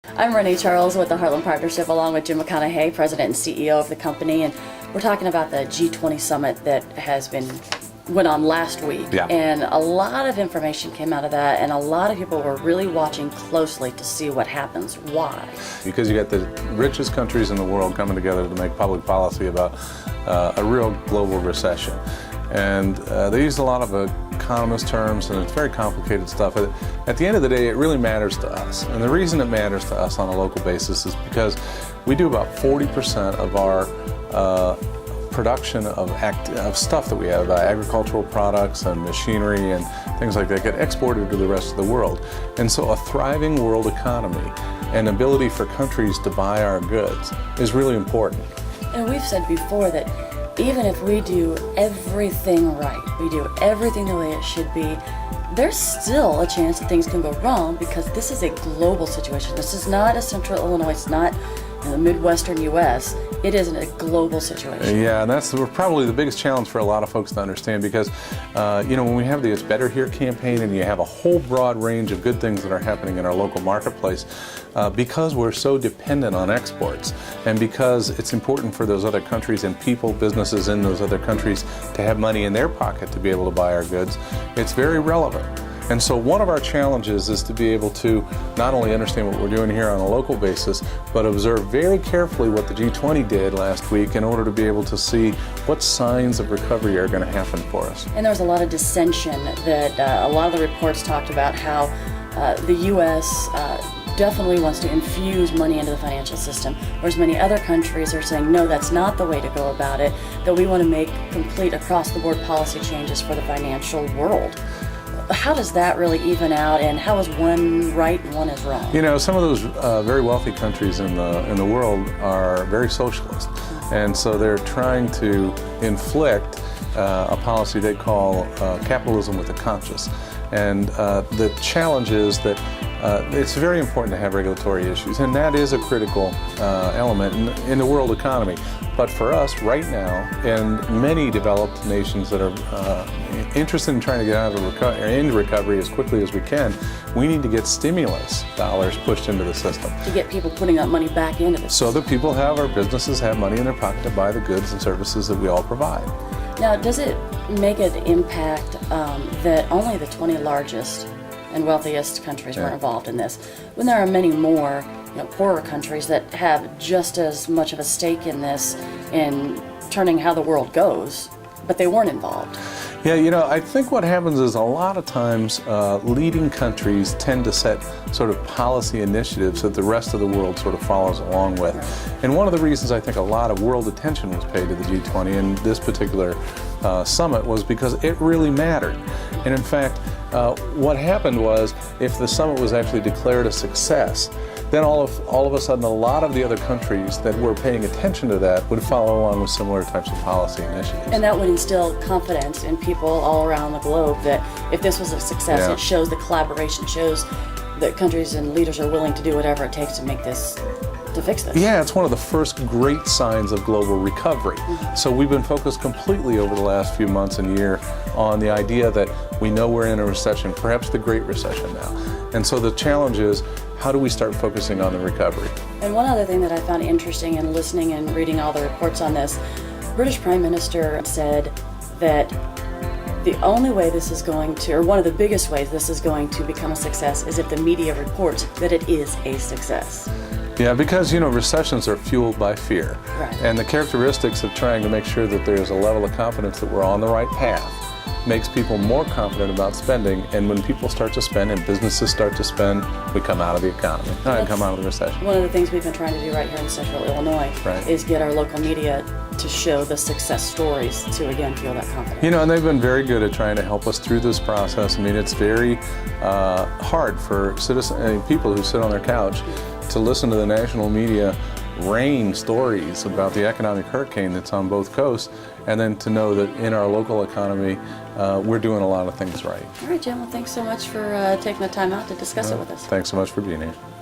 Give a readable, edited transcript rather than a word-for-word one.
I'm Renee Charles with the Heartland Partnership, along with Jim McConoughey, President and CEO of the company, and we're talking about the G-20 summit that went on last week. Yeah. And a lot of information came out of that, and a lot of people were really watching closely to see what happens. Why? Because you got the richest countries in the world coming together to make public policy about a real global recession. And they use a lot of economist terms, and it's very complicated stuff. At the end of the day, it really matters to us. And the reason it matters to us on a local basis is because we do about 40% of our production of stuff that we have, agricultural products and machinery and things like that, get exported to the rest of the world. And so a thriving world economy and ability for countries to buy our goods is really important. And we've said before that even if we do everything right, we do everything the way it should be, there's still a chance that things can go wrong because this is a global situation. This is not a central Illinois, it's not in the Midwestern U.S., it is a global situation. Yeah, and that's probably the biggest challenge for a lot of folks to understand because, when we have the It's Better Here campaign and you have a whole broad range of good things that are happening in our local marketplace, because we're so dependent on exports and because it's important for those other countries and people, businesses in those other countries to have money in their pocket to be able to buy our goods, it's very relevant. And so one of our challenges is to be able to not only understand what we're doing here on a local basis, but observe very carefully what the G20 did last week in order to be able to see what signs of recovery are going to happen for us. And there was a lot of dissension that a lot of the reports talked about how the U.S. Definitely wants to infuse money into the financial system, whereas many other countries are saying, no, that's not the way to go about it, that we want to make complete across-the-board policy changes for the financial world. How does that really even out, and how is one right and one is wrong? Some of those very wealthy countries in the world are very socialist, and so they're trying to inflict a policy they call capitalism with a conscience. And the challenge is that it's very important to have regulatory issues, and that is a critical element in the world economy. But for us right now, and many developed nations that are interested in trying to get out of into recovery as quickly as we can, we need to get stimulus dollars pushed into the system. To get people putting that money back into the system. So that people our businesses have money in their pocket to buy the goods and services that we all provide. Now, does it make an impact that only the 20 largest and wealthiest countries were involved in this, when there are many more poorer countries that have just as much of a stake in this, in turning how the world goes, but they weren't involved? Yeah, I think what happens is a lot of times leading countries tend to set sort of policy initiatives that the rest of the world sort of follows along with. Right. And one of the reasons I think a lot of world attention was paid to the G20 and this particular summit was because it really mattered. And in fact, what happened was if the summit was actually declared a success, then all of a sudden a lot of the other countries that were paying attention to that would follow along with similar types of policy initiatives. And that would instill confidence in people all around the globe that if this was a success, it shows the collaboration, shows that countries and leaders are willing to do whatever it takes to fix this. Yeah, it's one of the first great signs of global recovery. Mm-hmm. So we've been focused completely over the last few months and year on the idea that we know we're in a recession, perhaps the Great Recession now. And so the challenge is, how do we start focusing on the recovery? And one other thing that I found interesting in listening and reading all the reports on this, British Prime Minister said that the only way this is going to, or one of the biggest ways this is going to become a success is if the media reports that it is a success. Yeah, because recessions are fueled by fear. Right. And the characteristics of trying to make sure that there's a level of confidence that we're on the right path makes people more confident about spending, and when people start to spend and businesses start to spend, we come out of the economy, come out of the recession. One of the things we've been trying to do right here in central Illinois is get our local media to show the success stories to, again, fuel that confidence. And they've been very good at trying to help us through this process. I mean, it's very hard for people who sit on their couch to listen to the national media rain stories about the economic hurricane that's on both coasts, and then to know that in our local economy, we're doing a lot of things right. All right, Jim, well, thanks so much for taking the time out to discuss it with us. Thanks so much for being here.